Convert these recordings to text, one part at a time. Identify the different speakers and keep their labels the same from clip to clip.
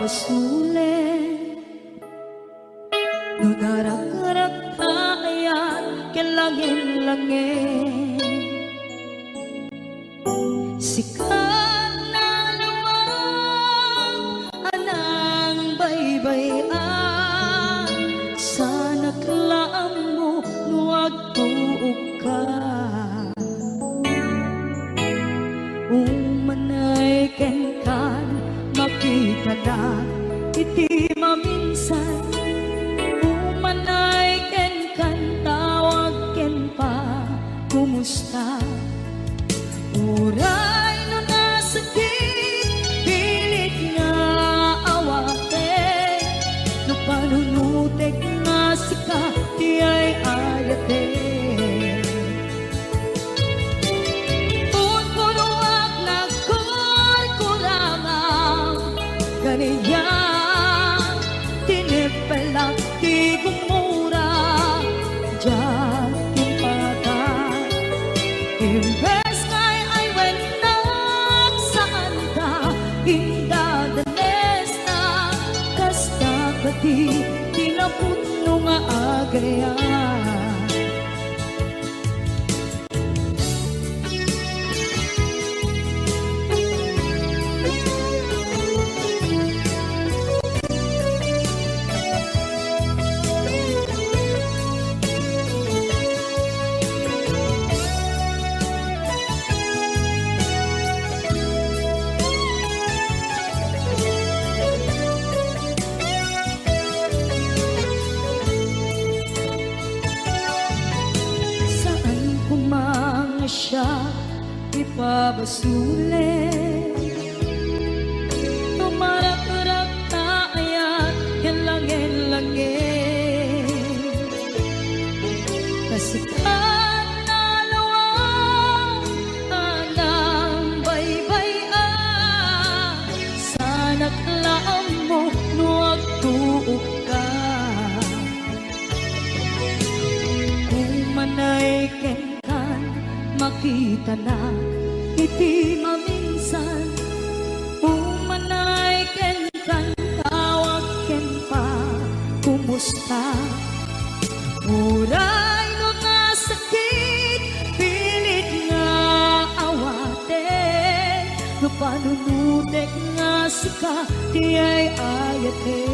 Speaker 1: ipabasulit no darak-darak tayan kelangin-langin sikat na naman anang baybayan sana klaan mo nuwag tuog ka umanay kenkan makita na iti maminsan umanay kenkan tawag ken pa kumusta uray no nasakit pilit nga awate no panunutek nga sika di ay ayate unpunuak na kurkurangang ganiya tinipelak di gumura dyan timpagat imbes ngay ay wenak saan ka indadanes na kasta kati tinaputno nga agaya siya ipabasulit tumarap-rap tayan yan langin-langin kasikat na lawang anang baybayan sana klaan mo nuwag tuog ka umanay ken makita na iti maminsan umanay ken kan tawag ken pa kumusta uray no nasakit pilit nga awate no panunutek nga sika di ay ayate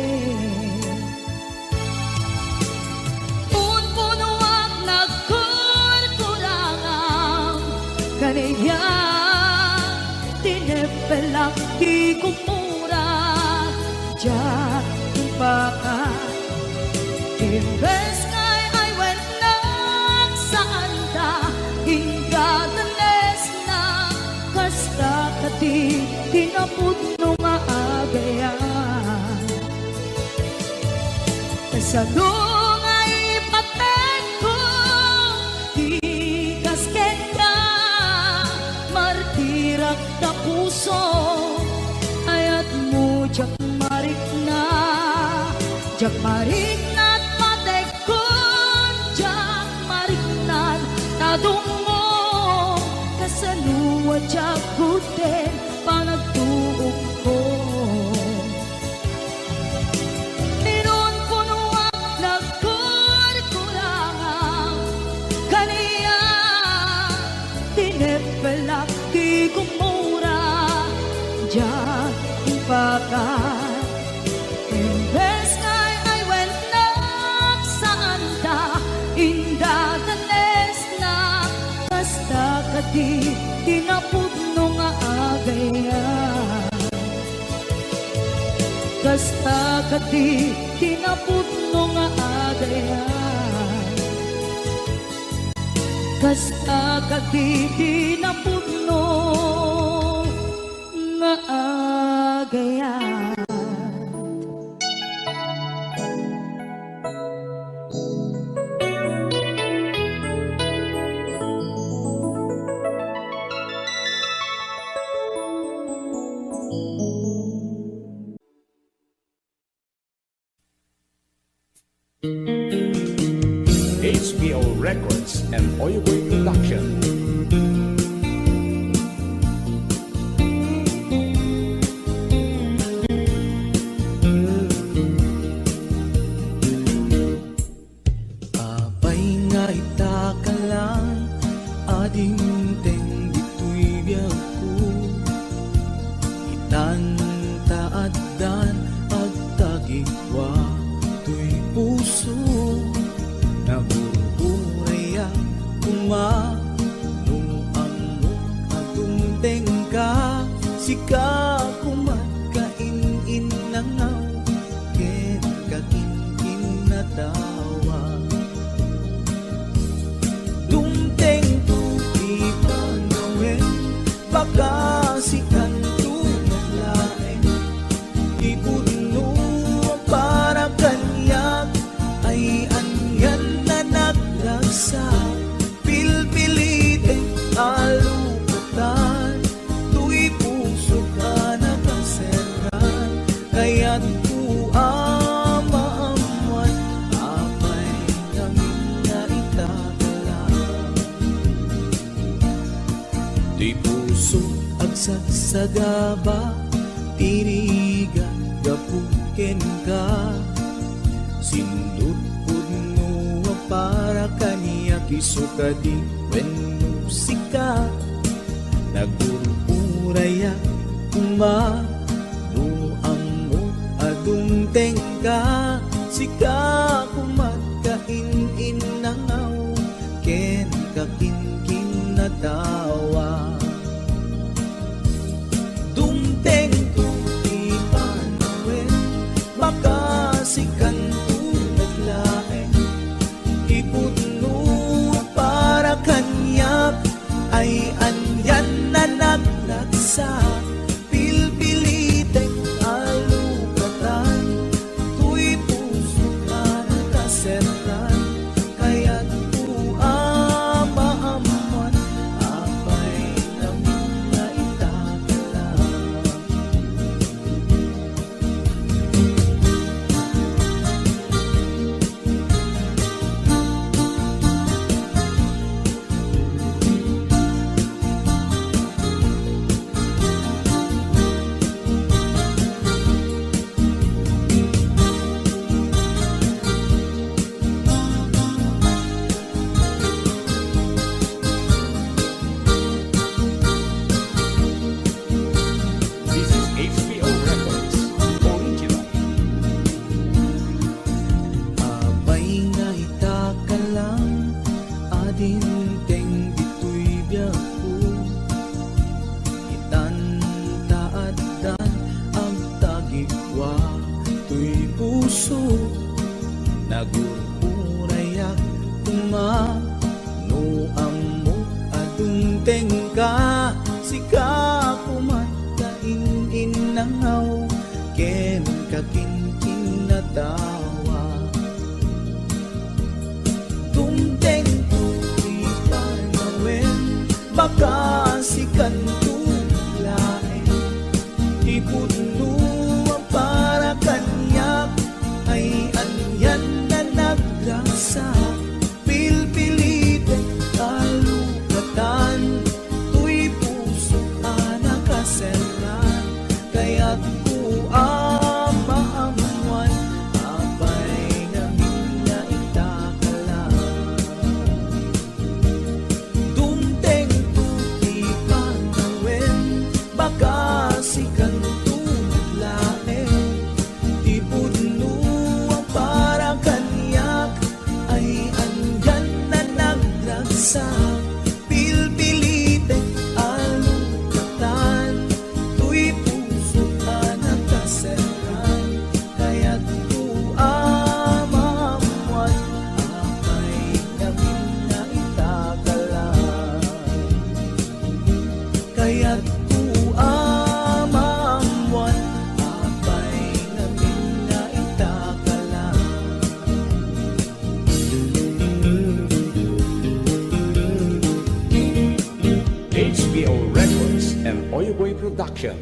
Speaker 1: kaniya tinepelak di kumura dyan baka imbes ngay ay wenak saan ta indadanes na kasta kati tinaputno nga agayan kasano ngay paten ko di kasken martirak ta puso ayat mo jak marik na at matekon jak marik na tadong mo kasanuwa jak guten panagtuog ko inon punuak nagkurkurangang kaniya tinepelak di kumura dyan impagat imbes ngay ay wenak saan ta indadanes na kasta kati tinaputno nga agayan kasta kati tinaputno nga agayan kasta kati tinaputno nga agayan
Speaker 2: HBO Records and Oyeboy Production.
Speaker 3: kinatawa. Dumteng tuti panawin, baka si kantong lain. Ipuno para kanyak, ay anyan na naglagsa. Pilpilitin alupatan, tu'y puso ka nakaseran. Kaya't kuamaamuan, apay namin na itatala. Di puso agsagsagaba, tirigan gapuken ka. Sindut puno para kaniya kisuka di wen musika. Nagururaya kuma nuang adungteng ka. Sika kumagkain nangaw, ken kakinkin na tawa. Dumteng tuti panawin, baka si kantong naglain. Ipuno para kanyak, ay anyan na naglagsa. Pilpilitin alupatan, tu'y puso ka nakaseran. Kaya't kuamaamuan, apay namin na itatala.
Speaker 2: This is HBO Records, original.
Speaker 3: Apay nga itakalang, adin teng dito'y biyaku. Itantaadan ang tagikwa, to'y puso. Nagururayak kuma, nuamo adung teng ka. Sika kumagkain nangaw, ken kakinkin na tawa. Dumteng tuti panawin, baka si kantong lain. Ipuno para kanyak, ay anyan na naglasa. Pilpilitin alupatan, tu'y puso ka nakaseran. Kaya't kuamaamuan, apay namin na itakala. Dumteng tuti panawin, baka si kantong lain. Ipuno para kanyak, ay andyan na naglagsa. Pilpilitin alupatan, tu'y puso ka nakaseran. Kaya't kuamaamuan, apay namin na itakala. Kaya't kuamaamuan, apay namin na itakala.
Speaker 2: HBO Records and Oyoboy Production.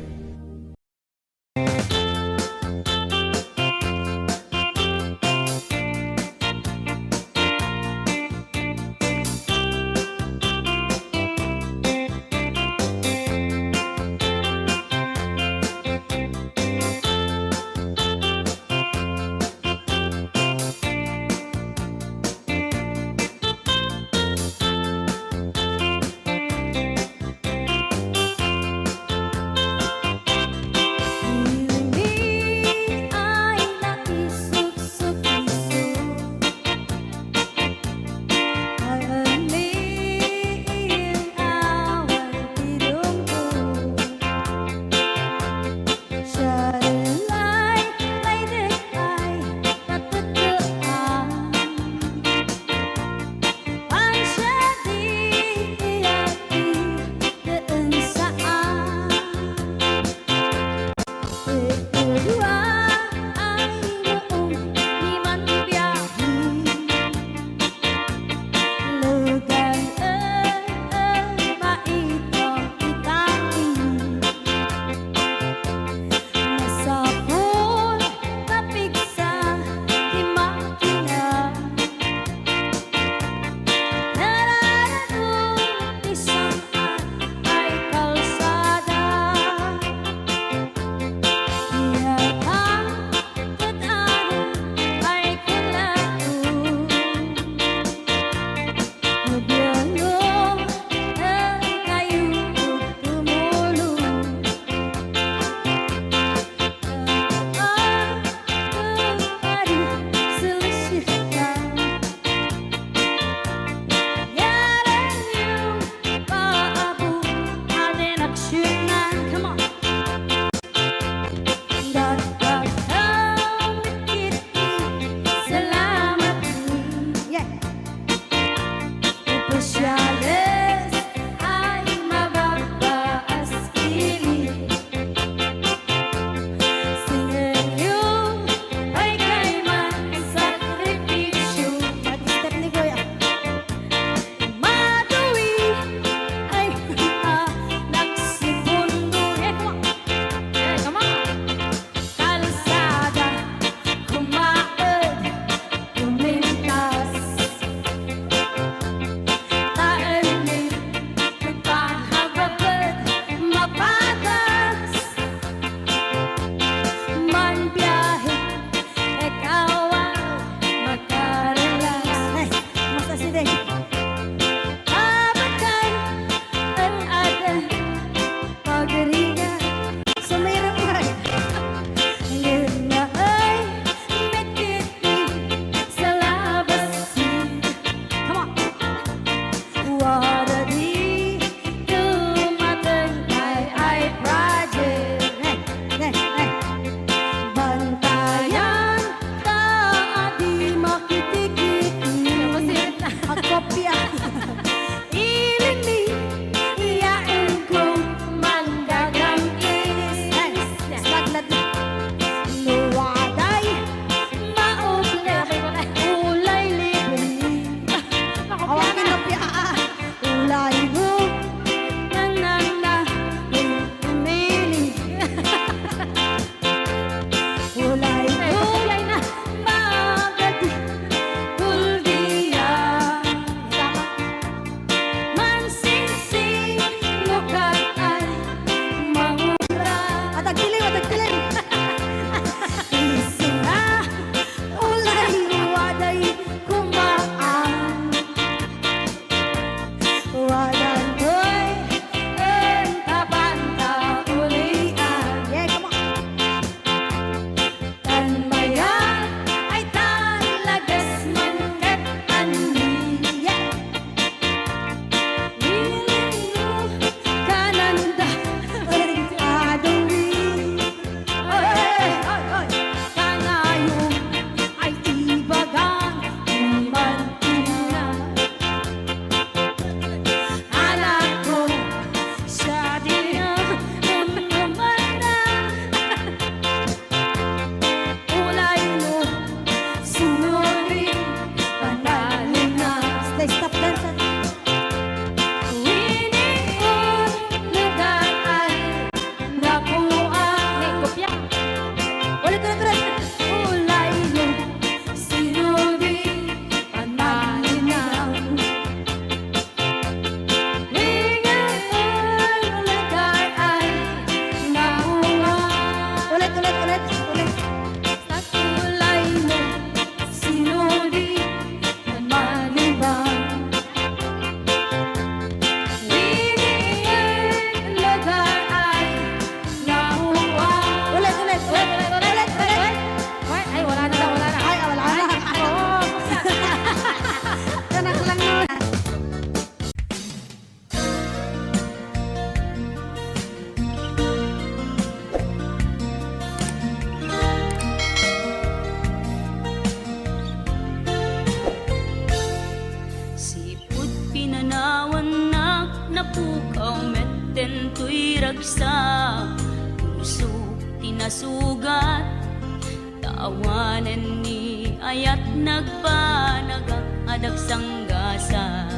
Speaker 4: Awanan ni ayat nagpanagak adag sanggasa.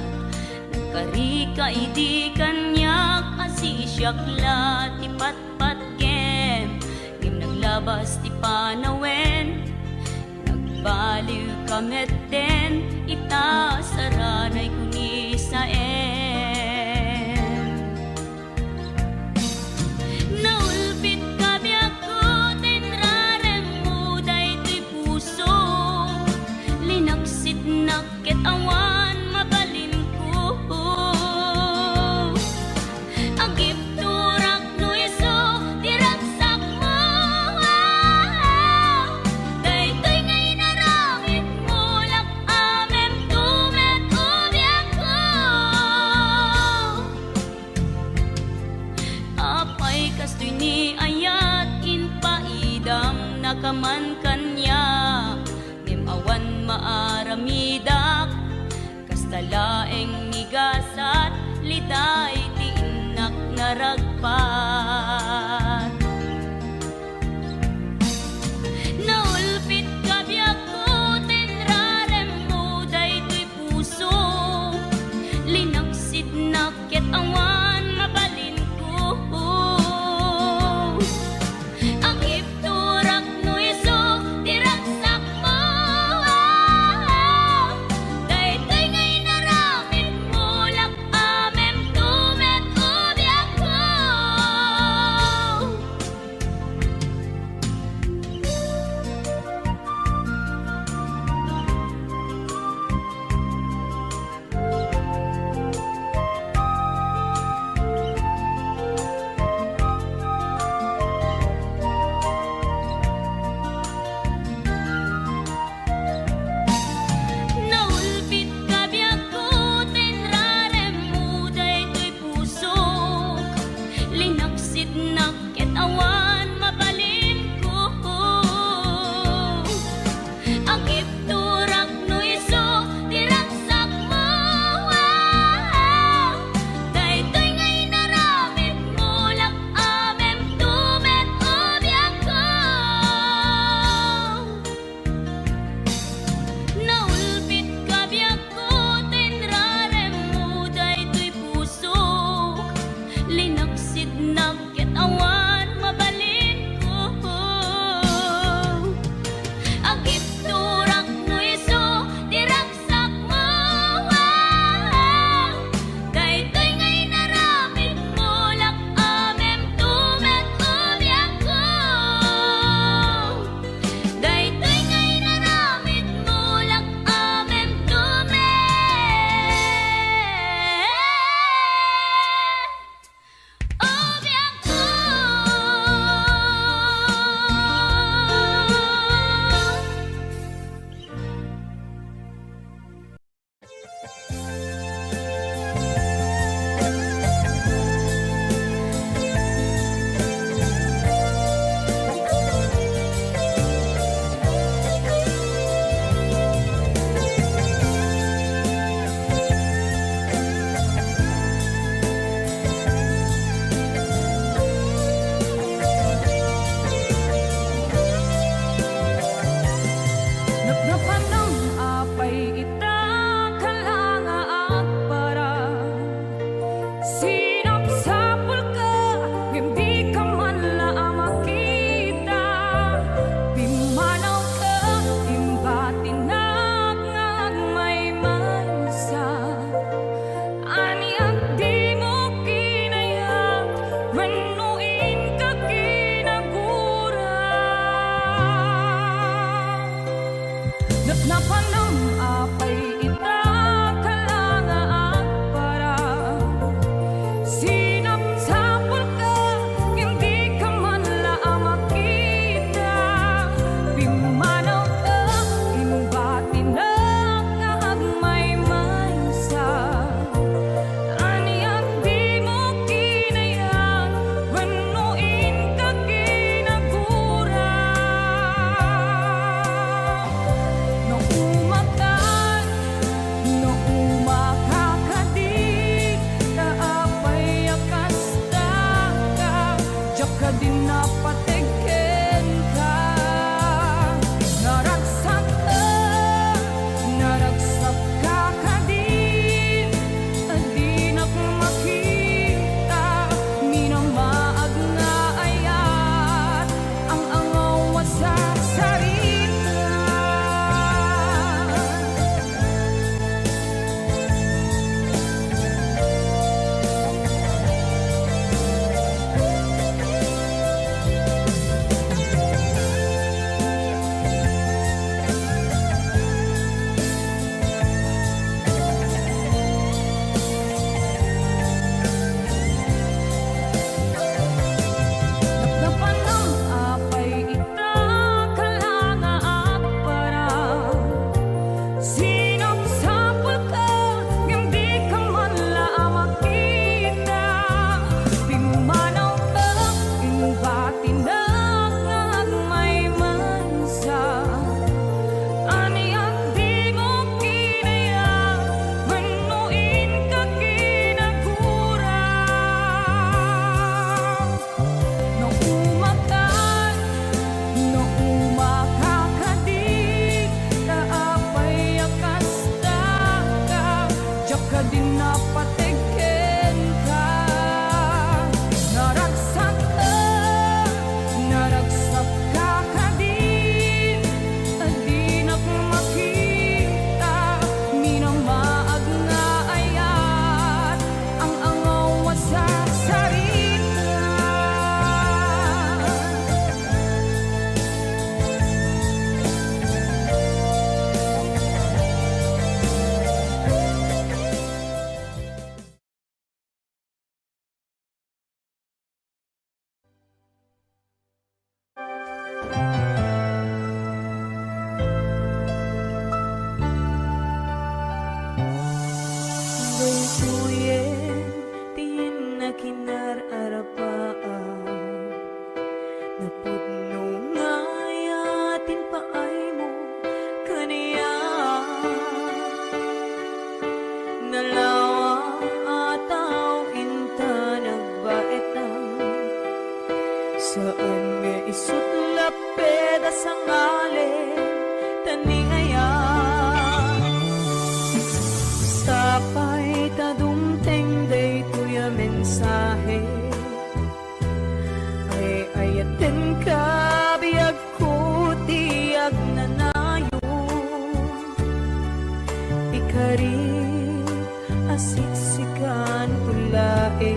Speaker 4: Nagkarika idi kanyak asisyakla ti patpat gem. Gim naglabas ti panawen. Nagbaliw kamet den ita saranay kuni sa Naulpit kabiyak ko tenrarem mo daytoy puso. Linaksit nakit awan mabalin ko. Agip turak no iso diragsak mo. Daytoy ngay naramit mo lak amem tumet ubiyak ko. Apay kastoy ni ayat inpaidam nakaman kanya. Ngem awan maaramidak kastalaeng nigasat liday ti inak naragpat. Naulpit kabiyak ko tenrarem mo daytoy puso. Linaksid nakit awan mabalin ko. Agip turak no iso diragsak mo. Daytoy ngay naramit mo lak amem tumet ubiyak ko. Naulpit kabiyak ko tenrarem mo daytoy puso. Linaksid nakit awan mabalin ko. Agip turak no iso diragsak mo. Daytoy ngay naramit mo lak amem tumet ubiyak ko. Naulpit kabiyak ko tenrarem mo daytoy puso. Linaksid nakit awan mabalin ko. Agip turak no iso diragsak mo. Daytoy ngay naramit mo lak amem tumet ubiyak ko. Daytoy ngay naramit mo lak amem tumet ubiyak ko.
Speaker 1: Nagnapanang apay ita kalanga akbara. Sinapsapul ka, hindi ka man la makita. Pimanaw ka, imbatinag ngag may mansa. Ani ang di mo kinaya, manuin ka kinagura. Napanam apay ita kalanga akbara. Sinapsapul ka, hindi ka man la makita. Pimanaw ka, imbatinag ngag may mansa. Ani ang di mo kinaya, manuin ka kinagura. Nung umakan Dinapatikin ka. Naragsak ka kadin. Di na makita. Minamaag nga ayat. Ang angaw sa sarita.
Speaker 3: Daytoyen, tin na kinararapaan. Napudno nga yatin paay mo kaniya. Nalawa ataw inta nagbaetang. Saan nga isutlap peda sa ngalen taniayan. Sapay tadumteng daytoy a mensahe. Ay ayaten ka biyag ko tiyag nanayon. Ikari asiksikan tulae.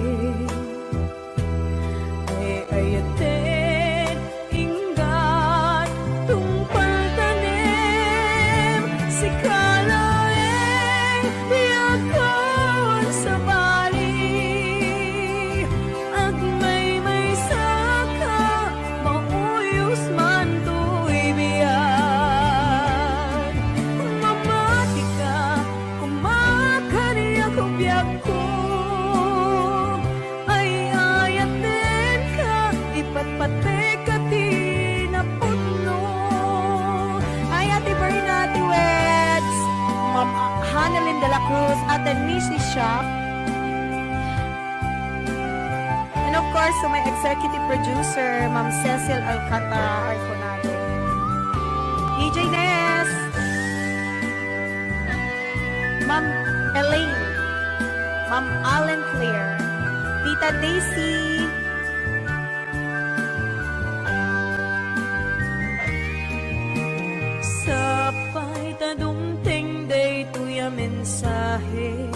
Speaker 3: Ay ayaten inggan tungpal tanim. Sikalaeng biyagkawan sa bali. Agmay saka mauyos man to'y biyan. Mamati ka, kumakariya ko biyag ko. Ay ayaten ka, ipatpate ka tinapudno.
Speaker 1: Ay, Ate Berna, Ate Weds, Ma'am Hanalyn de la Cruz, Ate Nisi Shop, and of course, to my executive producer, Ma'am Cecil Alcantara Arconado, DJ Ness, Ma'am Elaine, Ma'am Allen Claire, Tita Daisy,
Speaker 3: Sapay tadumteng daytoy a mensahe.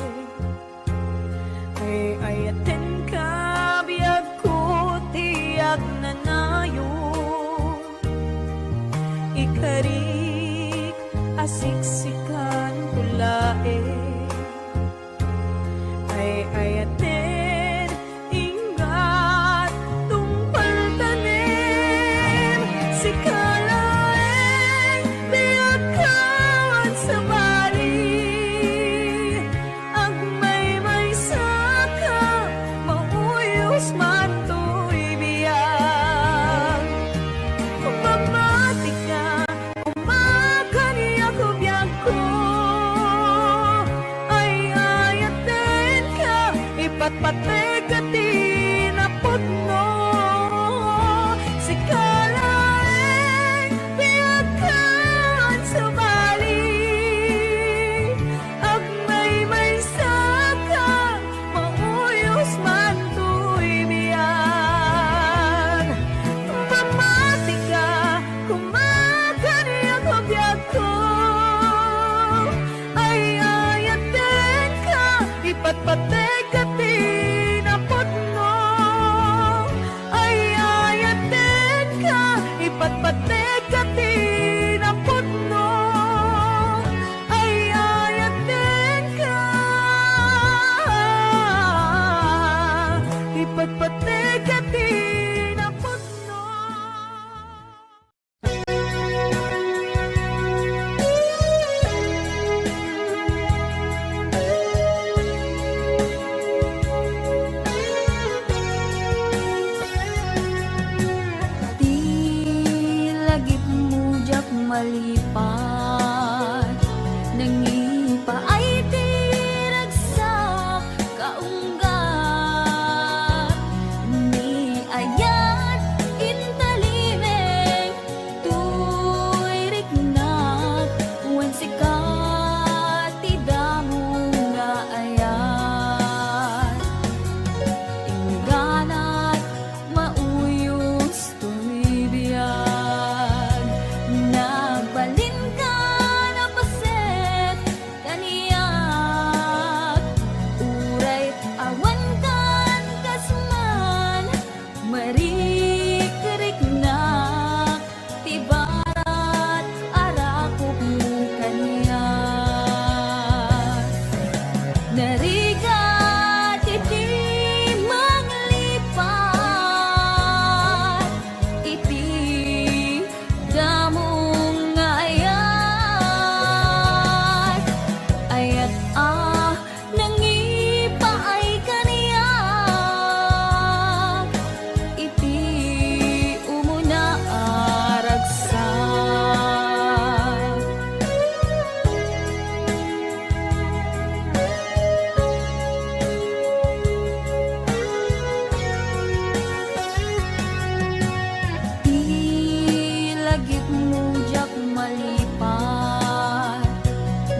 Speaker 3: Ay ayaten ka biyag ko tiyag nanayon. Ikarik asiksikan tulae. Ay ayaten ingat tungpal tanim. Sikalaeng biyagkawan sa bali. Agmay saka mauyos man to'y biyag. Mamati ka, kumakaniya ko biyag ko. Ay ayaten ka, ipatpate ka tinapudno. Sikalaeng biyagkawan sa bali. Agmay saka mauyos man to'y biyag. Mamati ka, kumakaniya ko biyag ko. Ay ayaten ka, ipatpate ka tinapudno. Ay ayaten ka, ipatpate ka tinapudno. Ay ayaten ka, ipatpate ka tinapudno.
Speaker 1: Di lagi mujak malipat. Nangipa ay tiragsak kaunggat. Ni ayat intalimeng tuy riknat. Wen sikat tidamo nga ayat.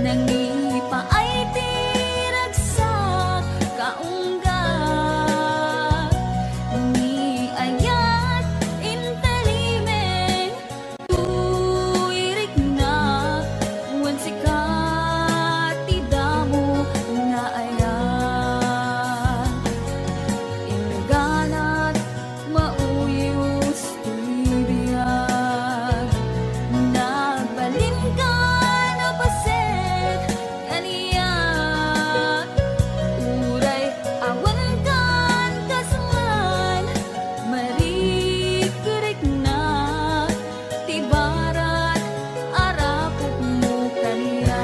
Speaker 3: nangipa ay tiragsak kaunggat ni ayat intalimeng tuirik na wan sikat tidamo nga ayat ingalat mauyos tibiyag nagbalin ka na paset kaniyak uray awan kan kasman marikurik na tibarat arapok mo kaniyak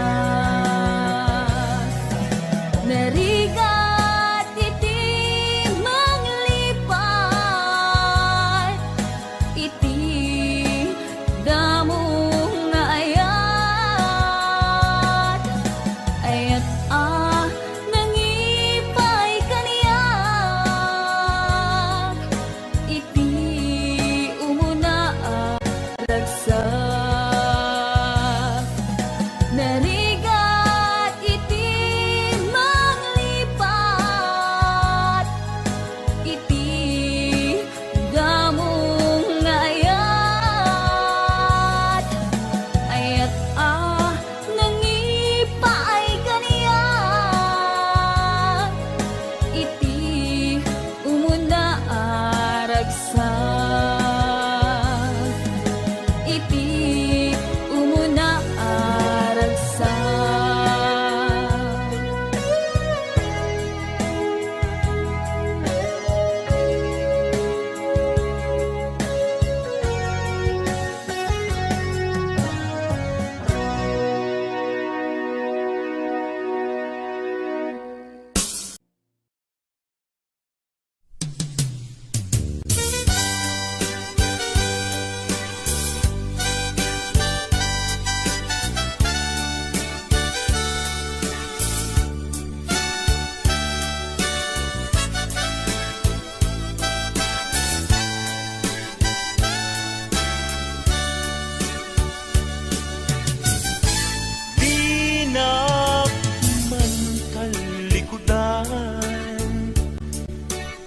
Speaker 3: narigat iti manglipat iti damo nga ayat ayat nangipay kaniyak iti umuna ragsak narigat iti manglipat iti damong nga ayat ayat nangipaay kaniyak iti umuna ragsak iti umuna ragsak
Speaker 5: Di na man kalikudan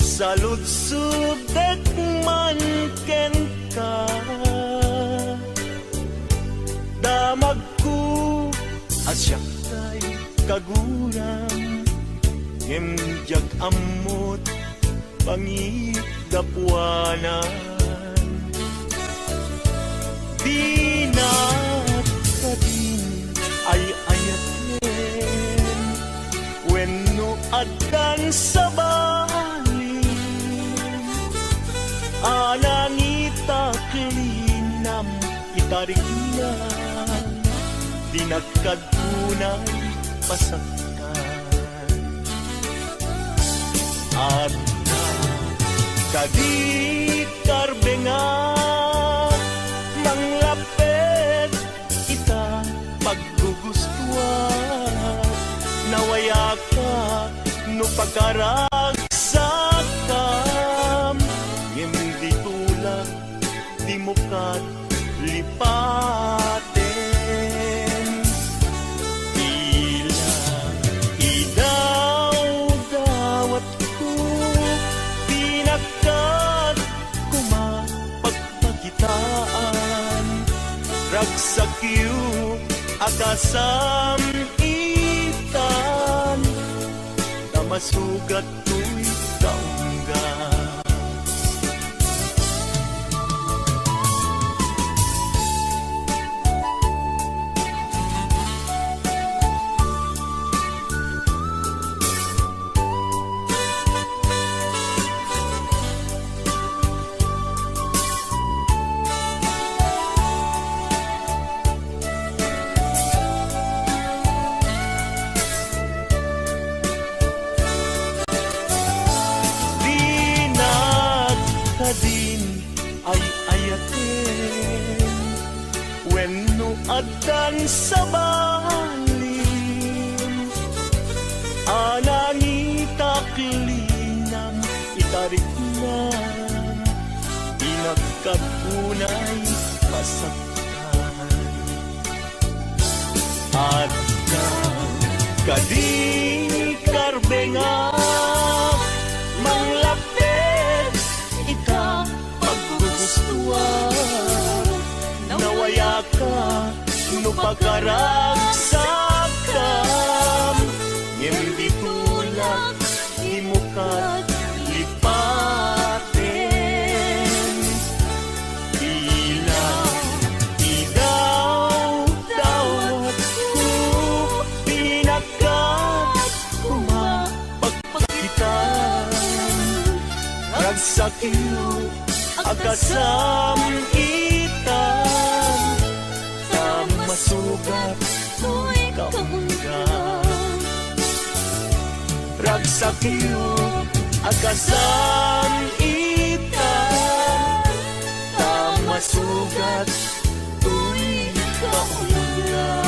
Speaker 5: sa lutsudek man ken ka damag ko asyak tay kaguram ngem amot pangidapwanan di na kadin ay ayaten wenno addan sa balin anangita kelinam itarik na dinagkadunay pasaktan at kadit karbengan manglapet ita paggugustuhan nawaya ka no pagkaragsakam hindi tulak di mo kat lipaten tila idaw-dawat ko pinagkat kumapagpagitaan ragsakyu akasam itan na masugat ko'y kaungga din ay ayaten wenno addan sa balin anangita kelinam itarik na inagkapunay masaktan at makaragsakam ngem tulak imukat lipaten idaw dawat ko pinakat kumapagpagitan ragsakiyo akasam itan sa masugat kaunggan ragsakiyo akasam itan sa masugat tuy kaunggan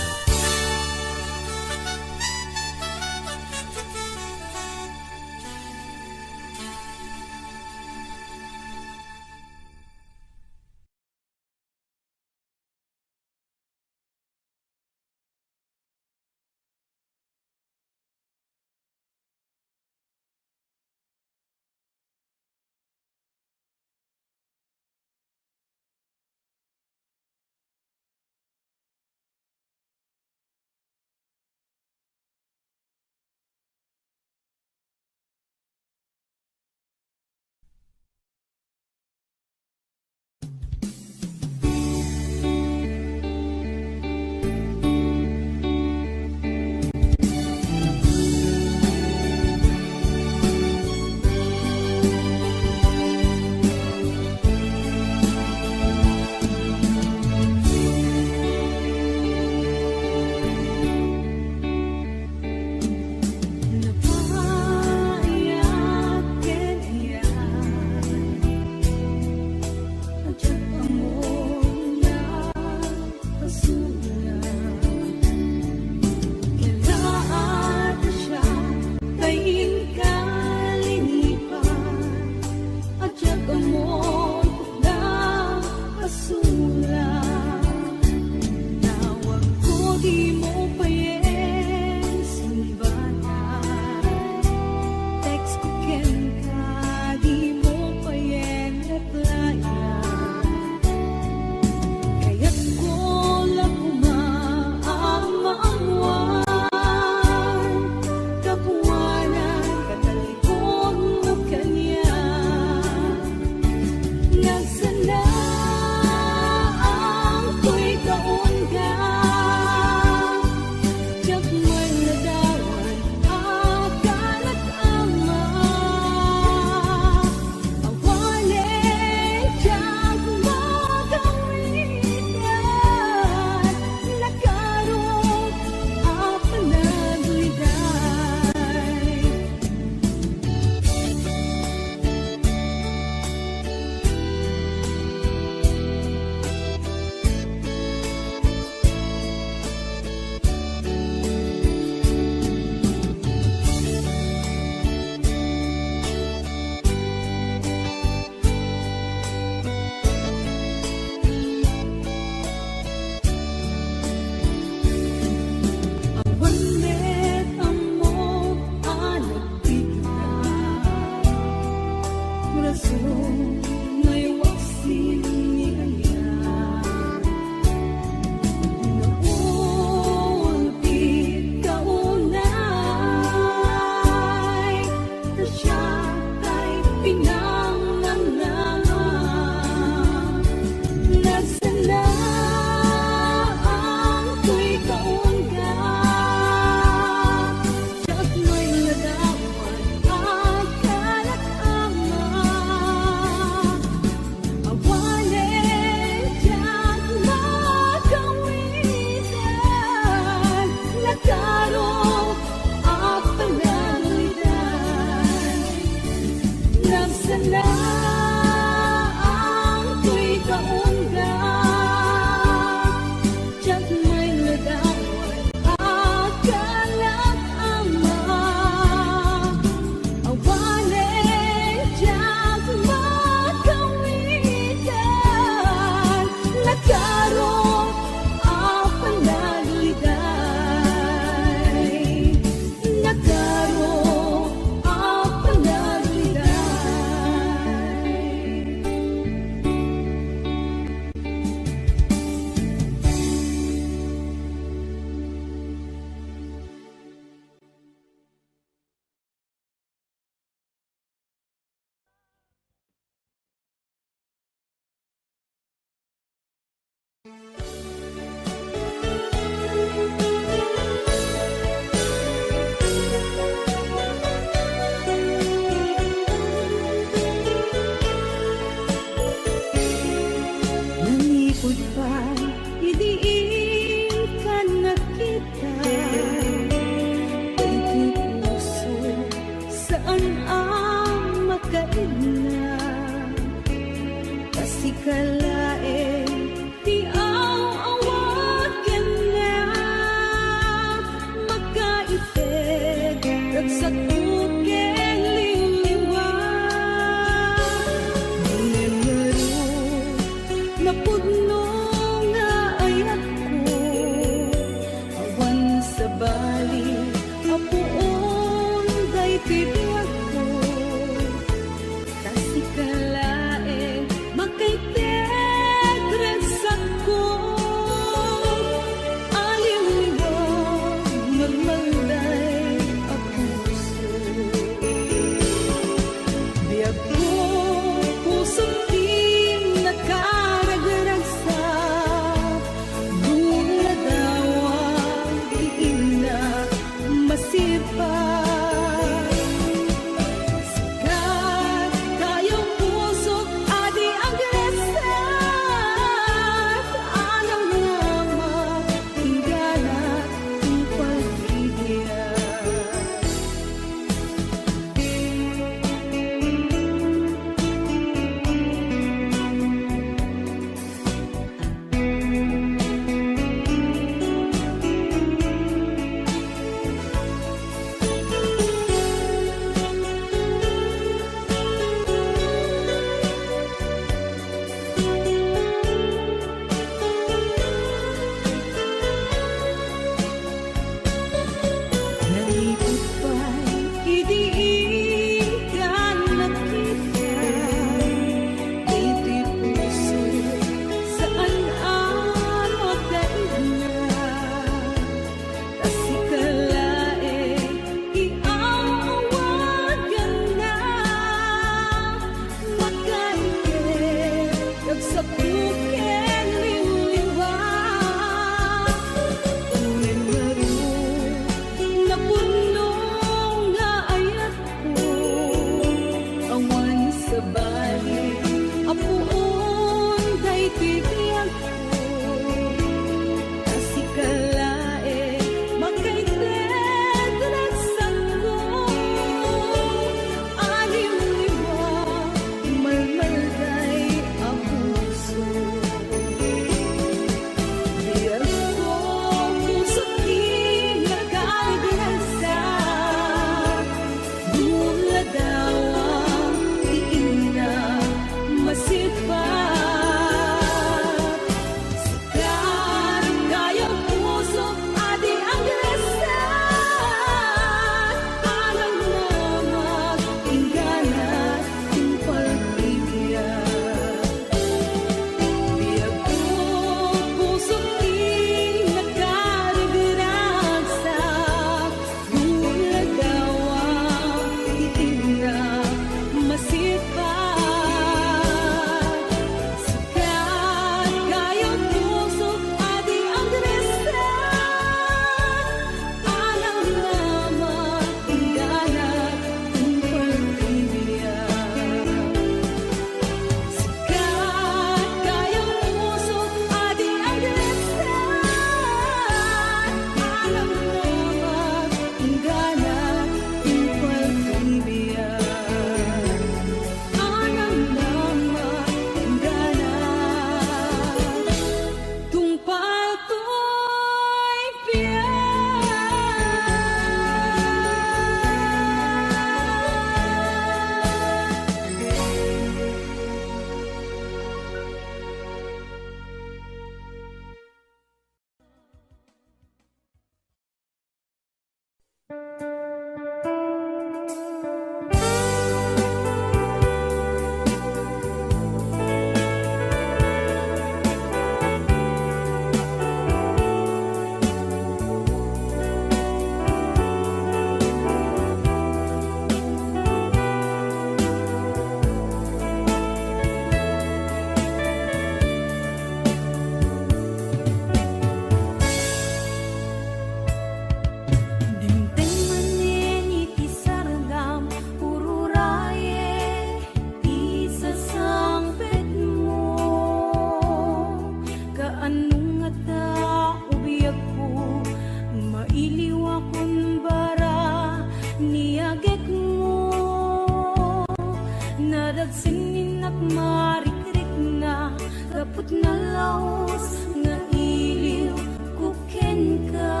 Speaker 3: Nadagsin at marikrik na kaput na laos nga iliw kuken ka.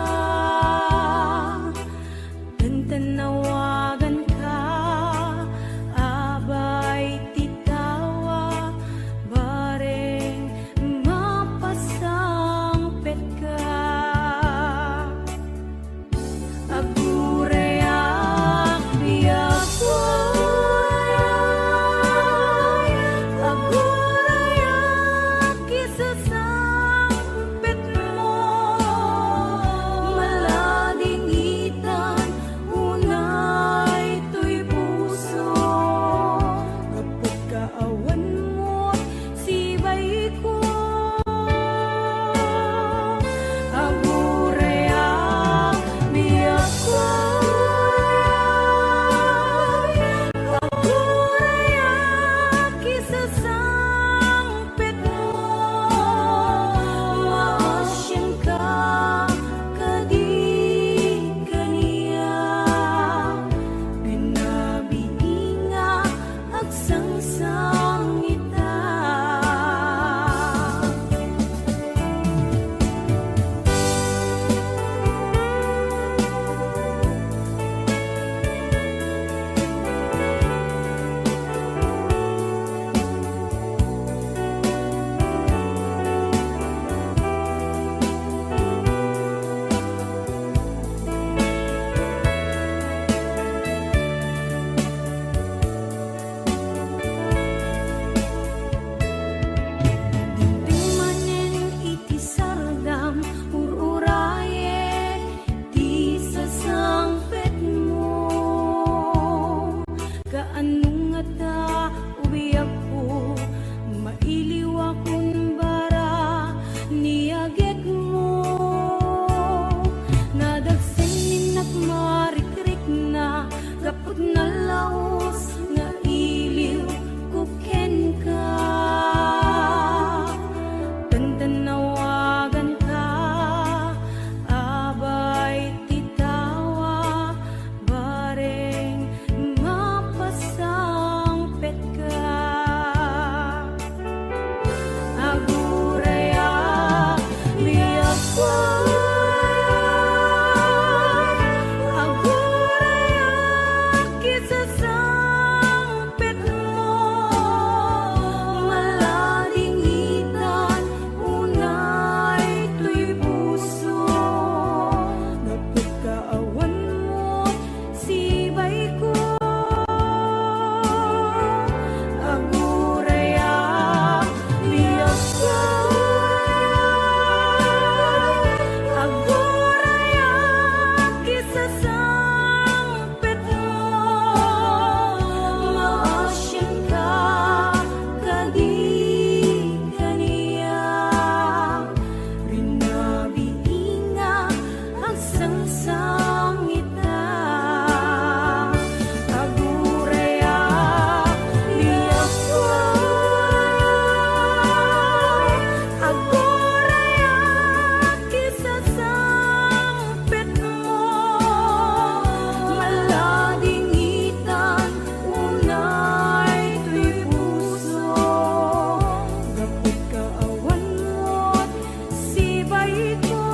Speaker 3: Tantanawagan ka, abay titawa, bareng mapasangpet ka. Agurayak biyak agurayak isasangpet mo, malading itan unay to'y puso. Kapag kaawan mo't sibay ko, agurayak biyak agurayak isasangpet mo, maasyan ka kadi kaniya, binabiinga agsangsang ita. Manen iti sardam ururaye di sasangpet mo, kaanong ata ubiyak ko, mailiw akong bara niyaget mo. Nadagsin at marikrik na kaput na laos nga iliw kuken ka. Tantanawagan ka, abay titawa, bareng mapasangpet ka. Agurayak biyak agurayak isasangpet mo, malading itan unay to'y puso. Kapag kaawan mo't sibay ko, agurayak biyak agurayak isasangpet mo, maasyan ka kadi kaniya, binabiinga agsangsang ita. Agurayak biyak agurayak isasangpet mo, malading itan unay to'y puso. Kapag kaawan mo't sibay ko,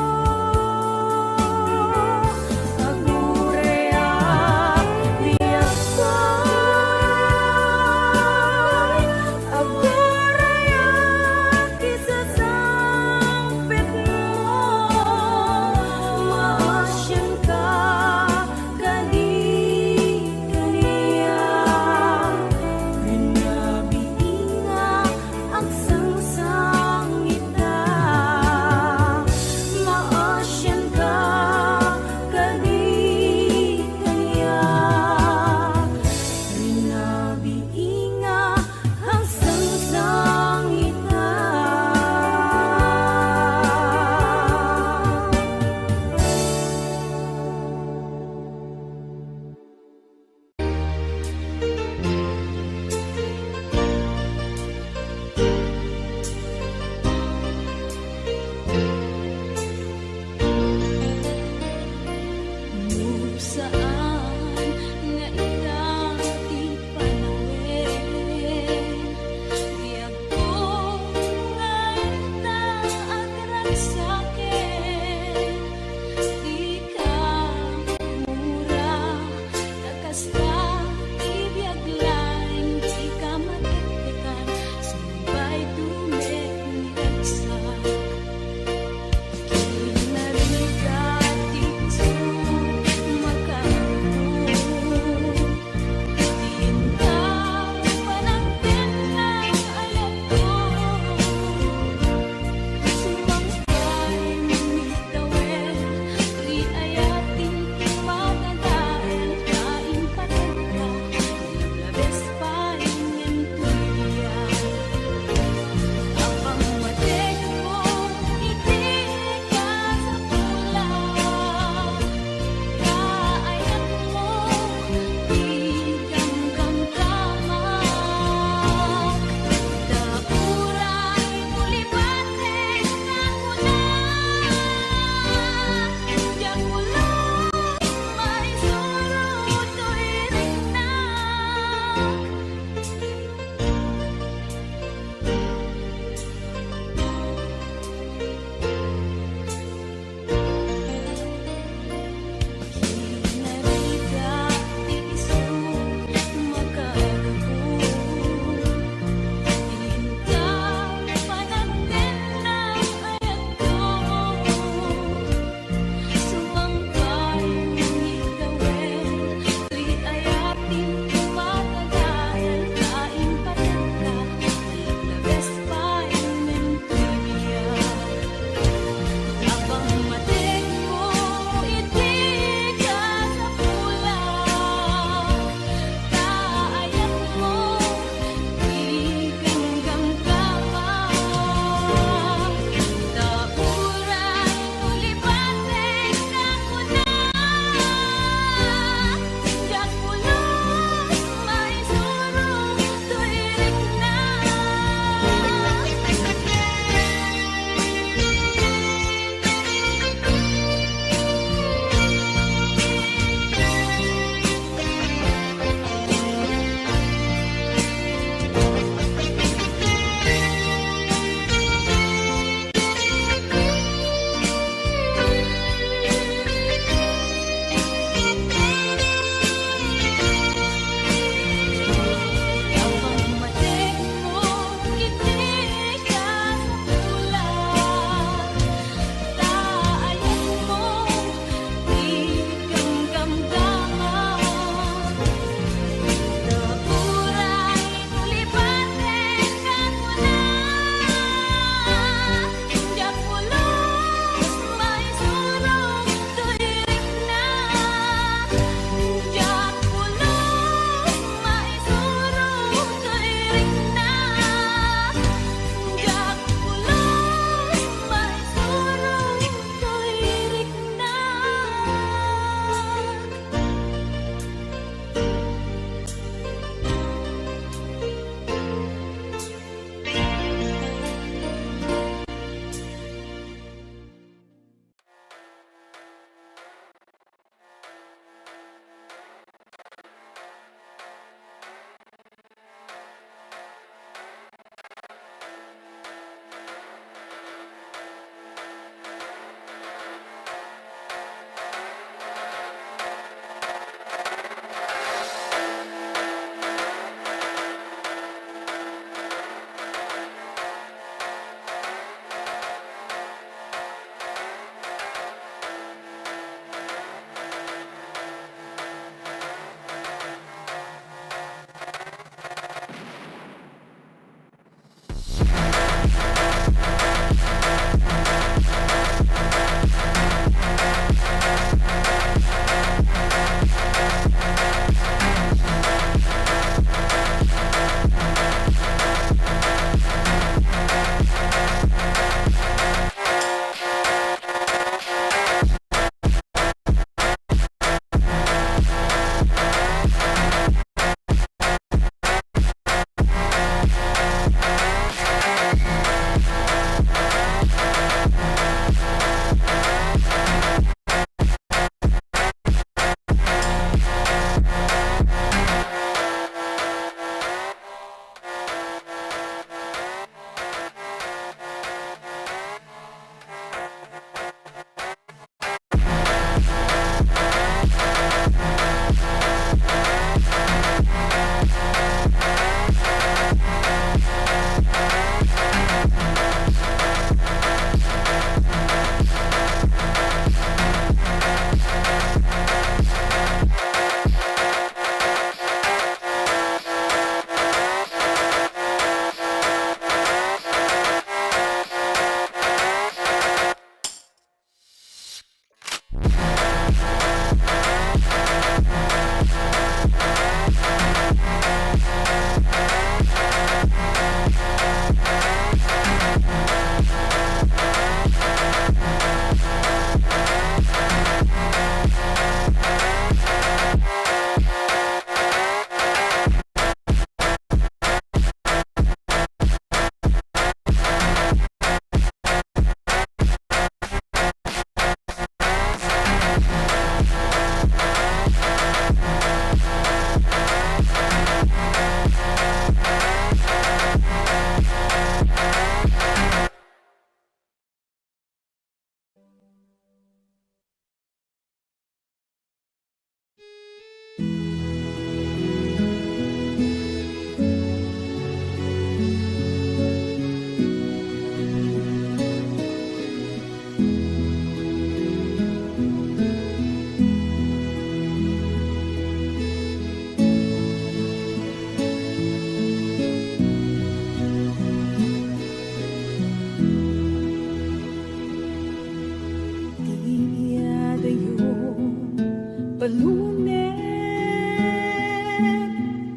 Speaker 3: balunet,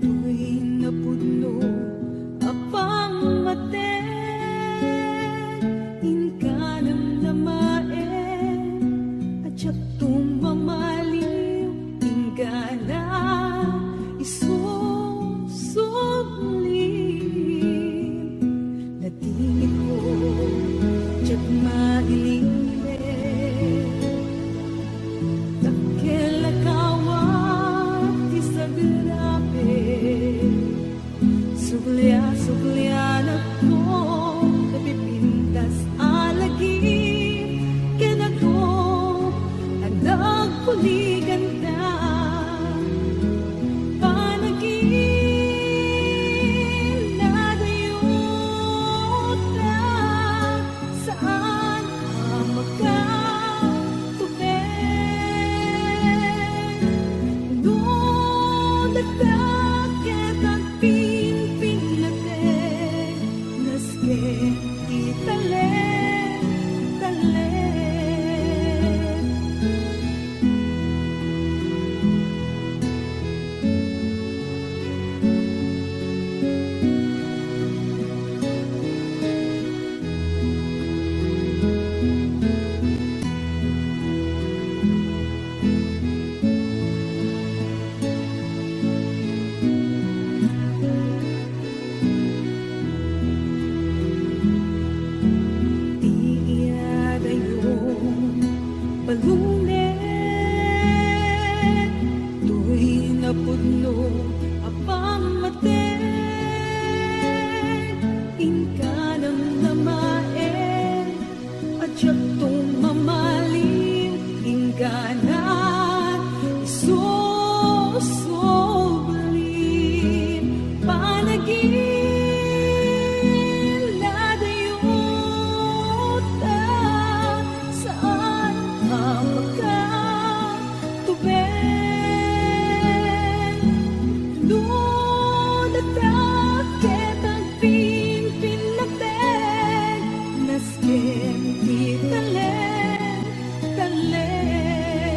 Speaker 3: tuy napudno apang maten, inkanam na maen, at siya tumamaliw, ingana isusublim, natingin ko, tiyag mailing suglia ako kapipintas alagi kenako anak puliganda panagin na dayuta saan ang magkatubig doon nagdakit ang balunet, tuy napudno apang maten, inkanam na maen, at siya tumamaliw, ingana isusublim, panagin Talen, talen.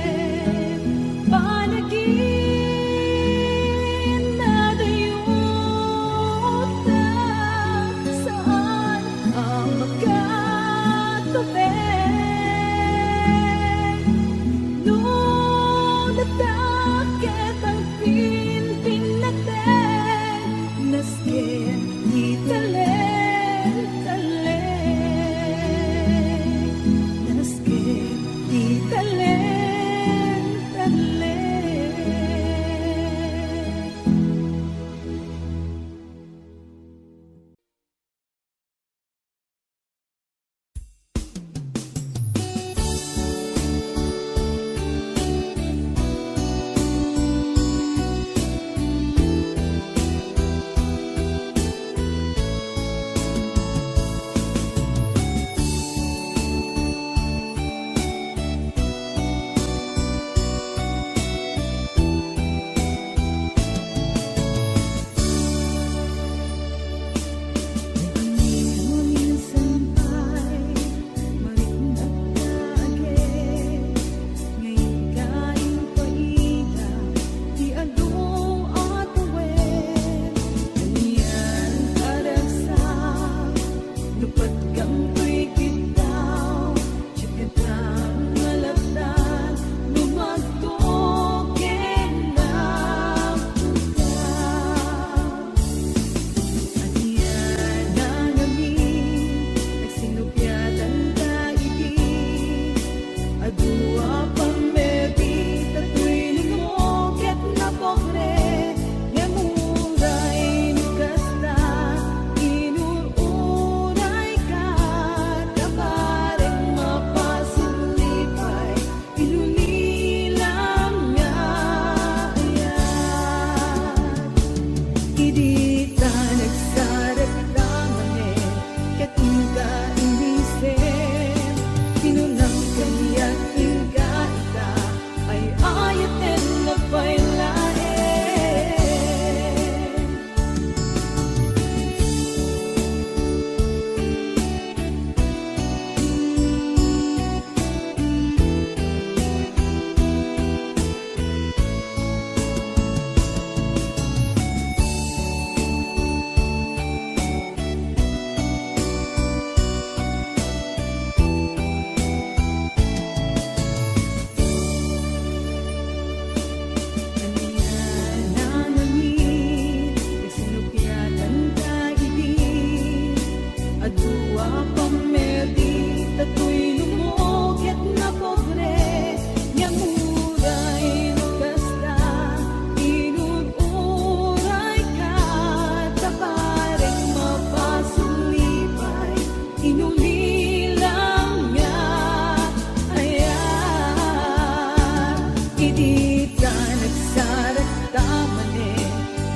Speaker 3: di ka nagsaragtamanin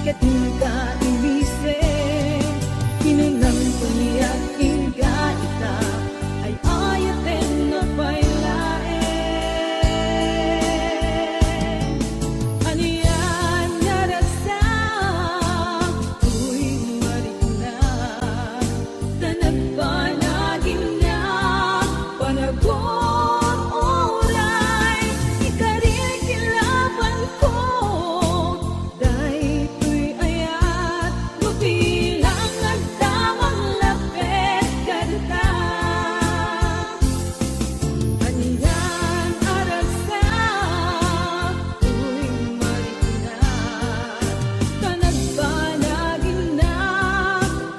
Speaker 3: ket ka imbisen kinunang puniyak inga ita ay ayaten na pailaen anian narasa tuwing marikna tanagpanagin na panagon oray ikarikilaban ko dahil tuy ayat lupilang nagdamang lapet kadta anian arasa tuwing marikna tanagpanagin na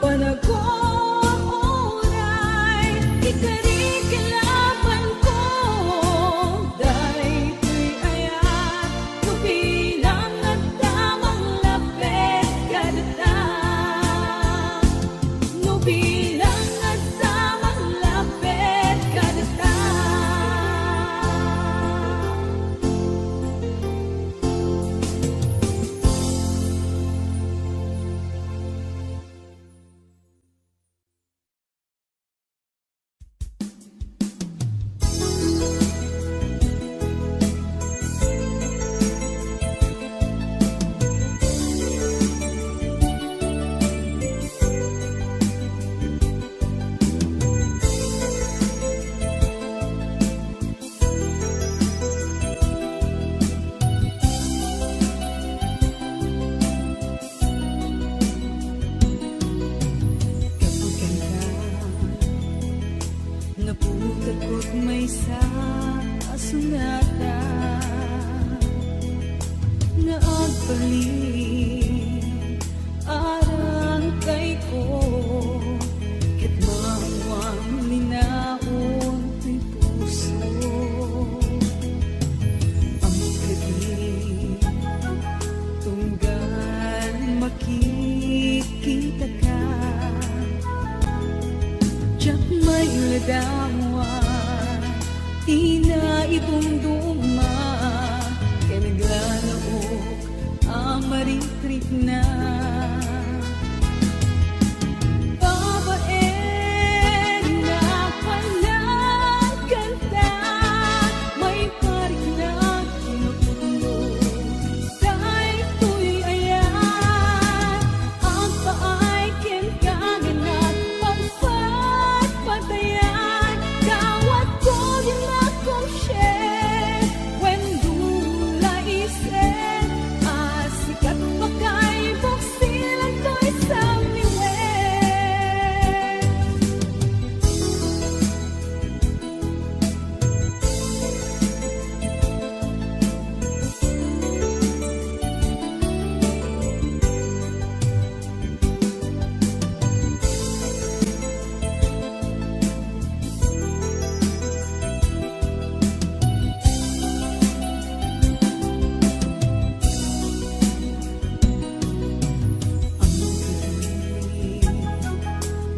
Speaker 3: panagon oray ikarikilaban ko dahil tuy ayat lupilang nagdamang lapet kadta lupilang nagdamang lapet kadta Naputak ko't may sa asunata na agpaling arang kay ko ket mawang linaon tuy puso ang gabi tunggal makikita ka Diyak may ladawa, tina itunduma, kaya naglalaok ang marikrik na. Babae na palang kanta, may parik na kinukulo, dahil tuy ayan, ang paay kinkaganat, pagpapatayan, kawat ko din akong share, when dula isen, asikat pa kay buksilan ko'y samiwen.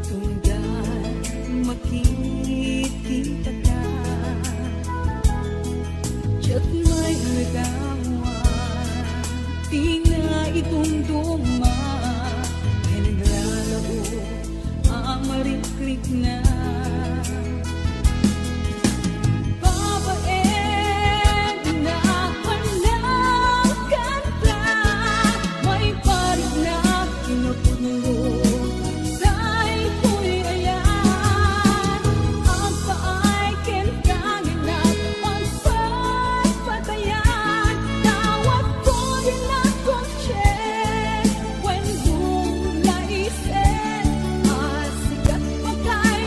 Speaker 3: Tunggal makikita ka, diyak may lagawa, tina itunduma, kaya naglalaro ang marikrik na. Babae na palang kanta, may parik na kinukulo, dahil tuy ayan, ang paay kinkaganat, pagpapatayan, tawag ko din akong check, when dula isen, asikat pa kay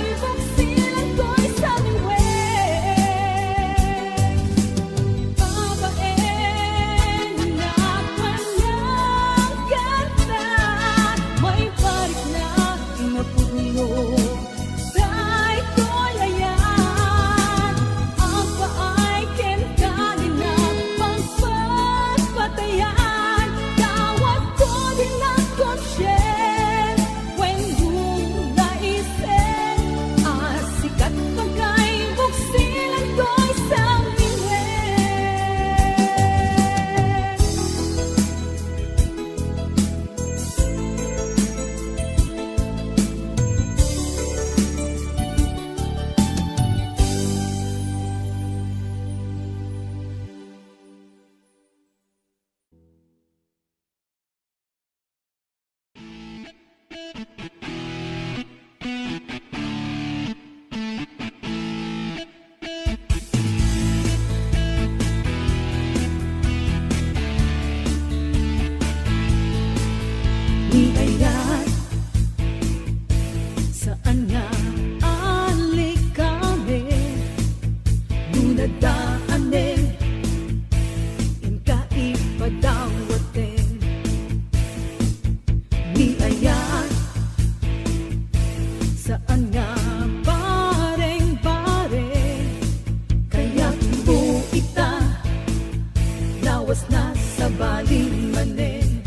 Speaker 3: lawas na sa baling manen.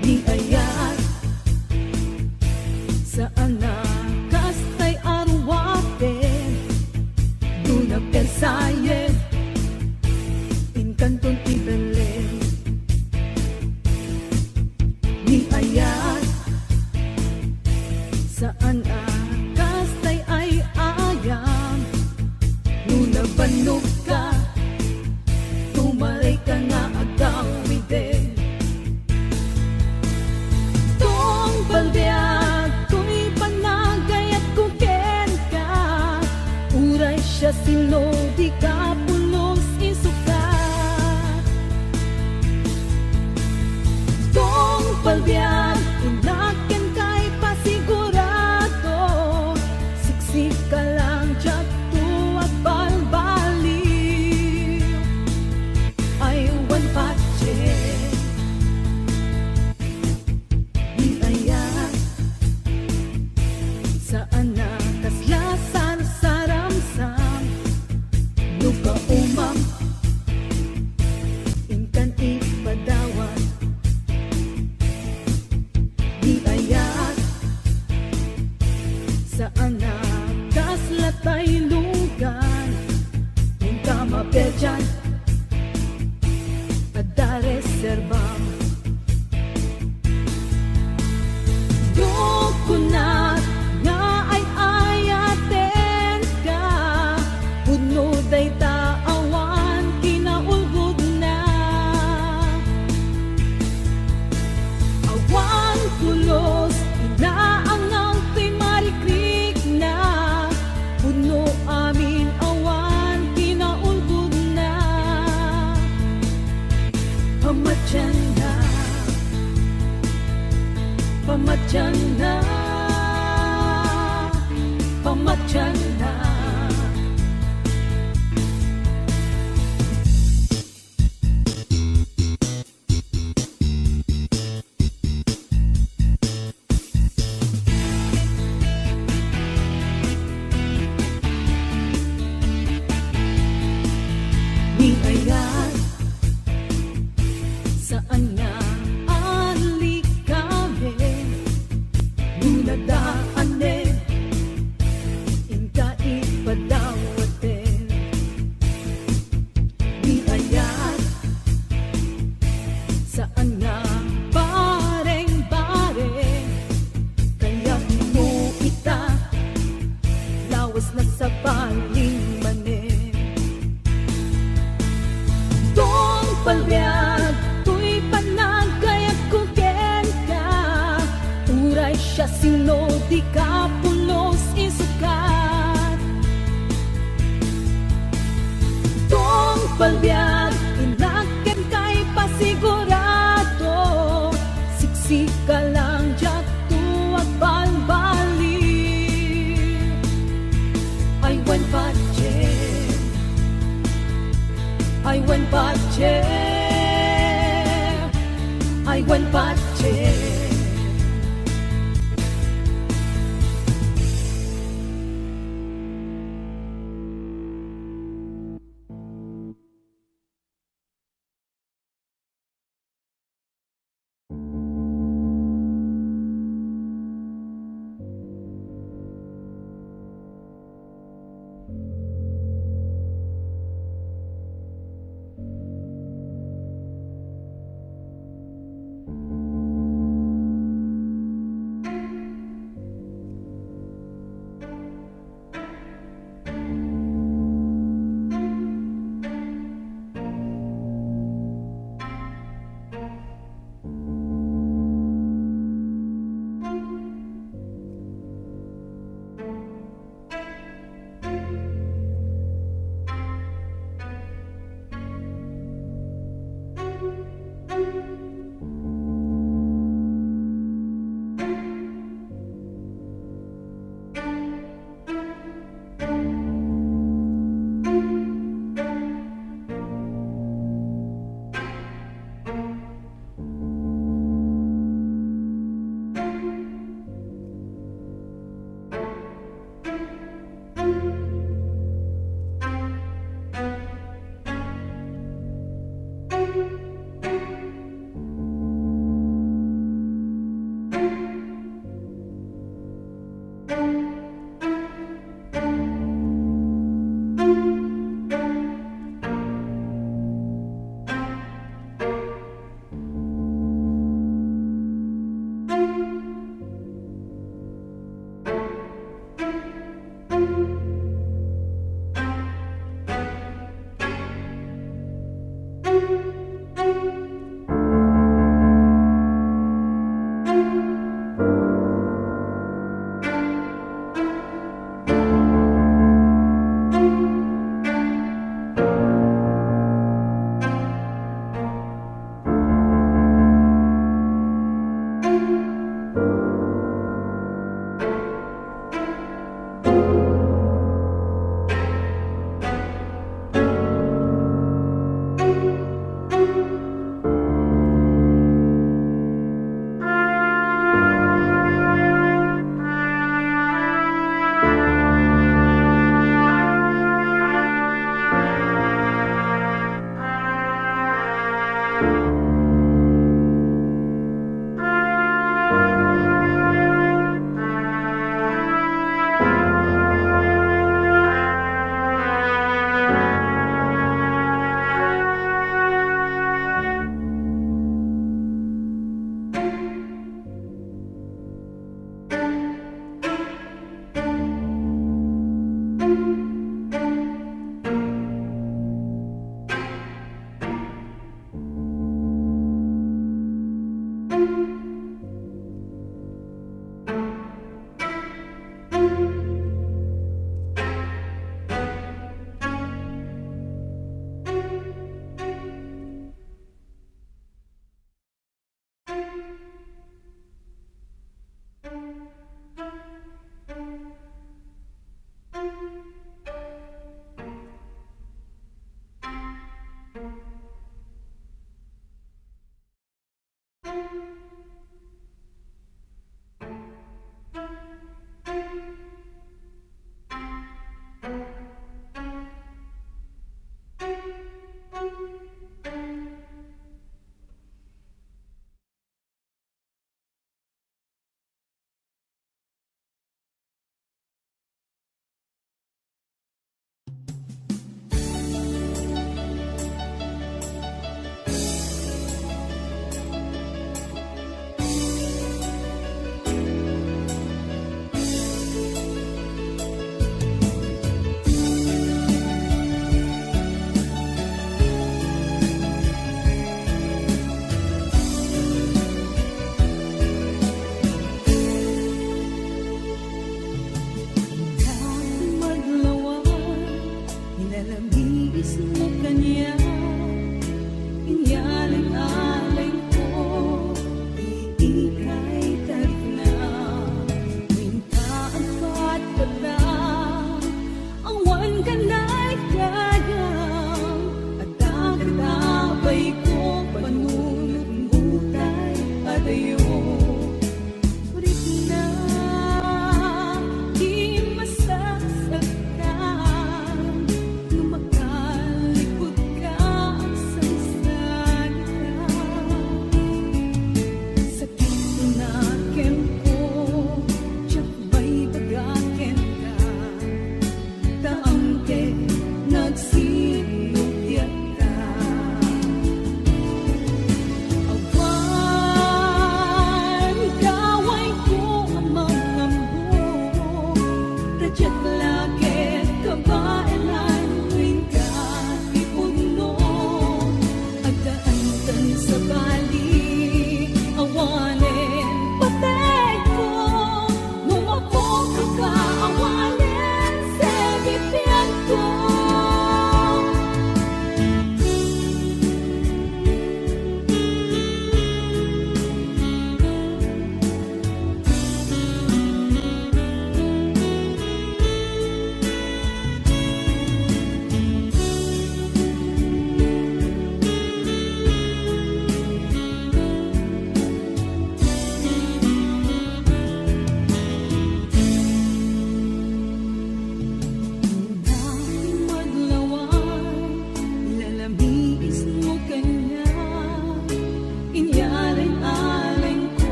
Speaker 3: Di ayat saan na kastay arwaten, duna pensayen inkanton ibelen. Di ayat saan kastay ay ayam, nuna banog ka, tumaray ka nga agawiden. Tong balbiag ko'y panagay at kuken ka, uray siya sino di ka pulos isukat. Tong balbiag inaken kay pasigurado, siksik ka lang tiyak tuwag balbaliw. Ay wan patse di ayat saan na kaslasan saramsam, luka umam inkan ipadawat. Di ayat saan na kaslatay lugan, inka mapedyan ada reserbam. Dokunat nga ay ayaten ka, puno day taawan kinaulgod na. Awan pulos inaangaw kay marikrik na, puno amin awan kinaulgod na. Pamatyan na, pamatyan na, pamatyan na. Di ayat saan nga ali kami, nunadaanen inka ipadawaten. Di ayat saan nga bareng-bareng, kaya mo ita lawas na sa baling manen. Tong palbiag ko'y panagay at kuken ka, uray siya sino di ka pulos isukat. Tong palbiag inaken kay pasigurado, siksik ka lang diyak tuwag balbaliw. Ay wan patse, ay wan patse, ay wan patse.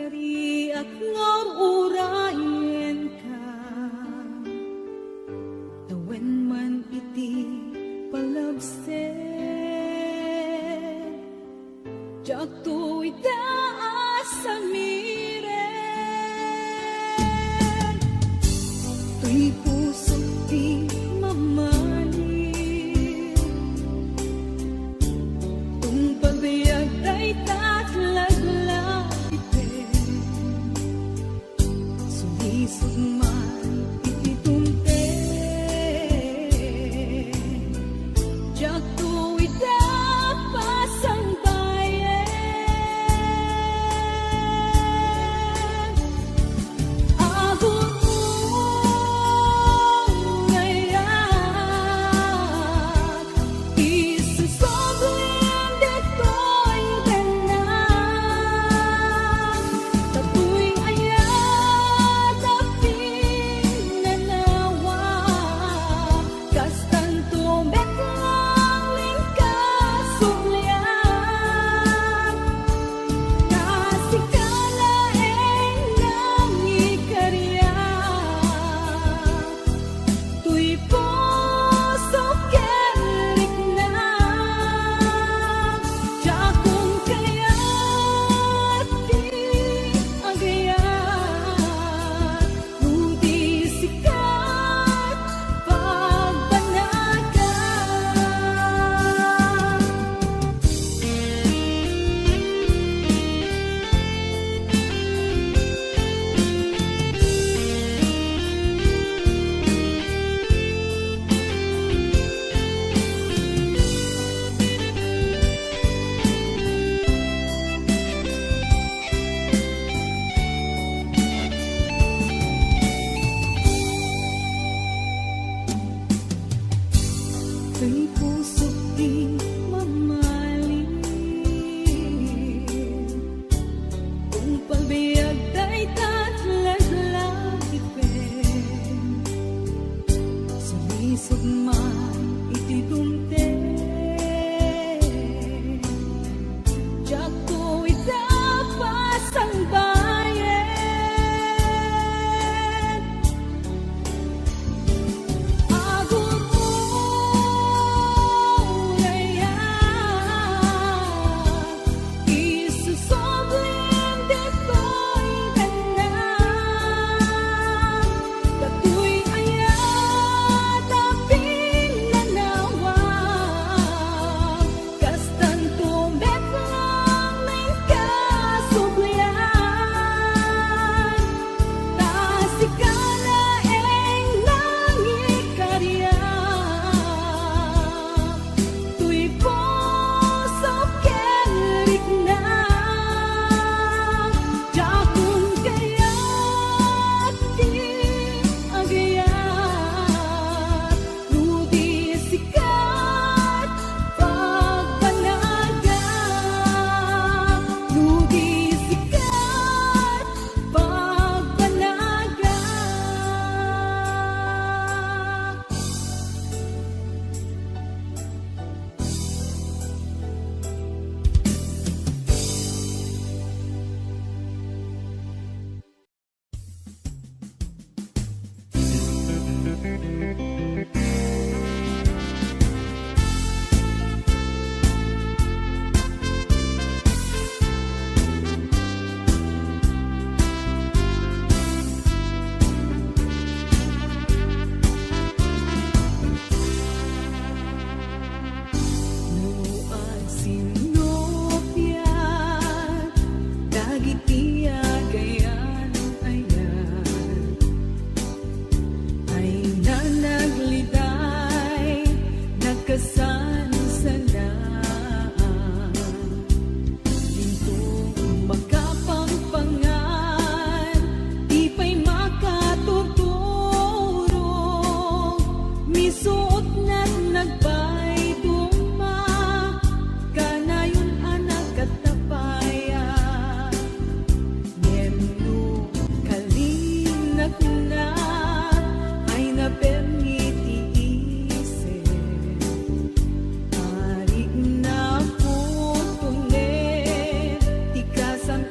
Speaker 3: kariak ngam urayan ka. Tawen man iti palabsen, jak to'y taas sa miren. To'y puso di mamalim, kung pagbayag ay tatlaglagitin, sulisog man ititumten, jak to'y tapas ang bayan. Ahon ngayak, isusoblin dito'y ganang, tato'y ayat aping nanawa, kastan tumeklang lingkasumlian, kasikalaeng ng ikarya, tuy puso kerik na, jakong kaya't di agayat, nudi sikat pagbanagan. Kay puso't di mamalim, kung pagbayag ay tatlaglagitin, sulisog man ititumten, jak to'y tapas ang bayan. Ahon ngayak, isusoblin dito'y ganang, tato'y ayat aping nanawa, kastan tumeklang lingkasumlian, kasikalaeng ng ikarya, tuy puso kerik na, jakong kaya't di agayat, nudi sikat pagbanagan, nudi sikat pagbanagan. Nuag sinopyan, dagiti agayan ayan, ay nanagliday, nagkasansanaan, dintong makapangpangan, di pa'y makatuturo, misuot na't nagpay duma, kanayon anak katapaya, ngeno kalinak na, ay napermiti isen, arik na putunin, tikasang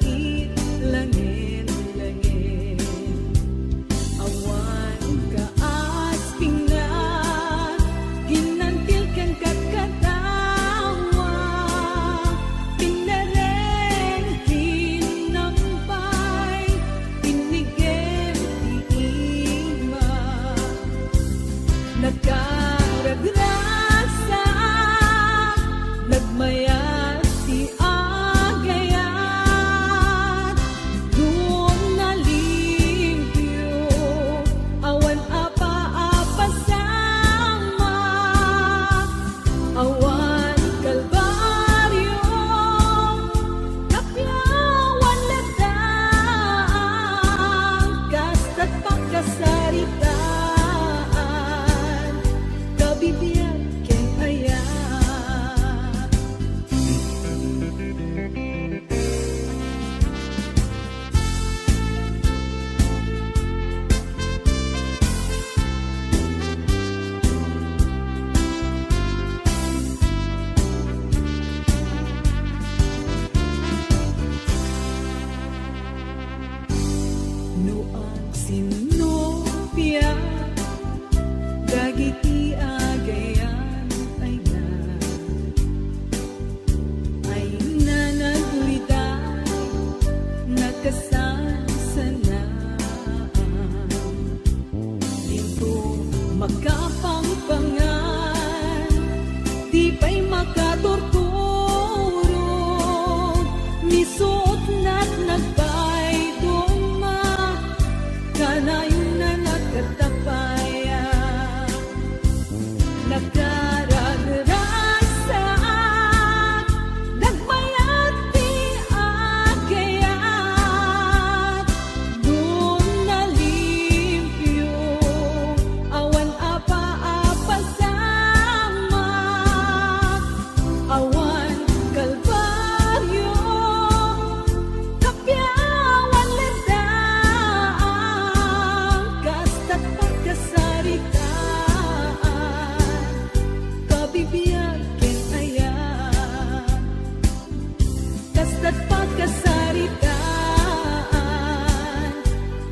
Speaker 3: kasaritaan,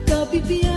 Speaker 3: kabibiyang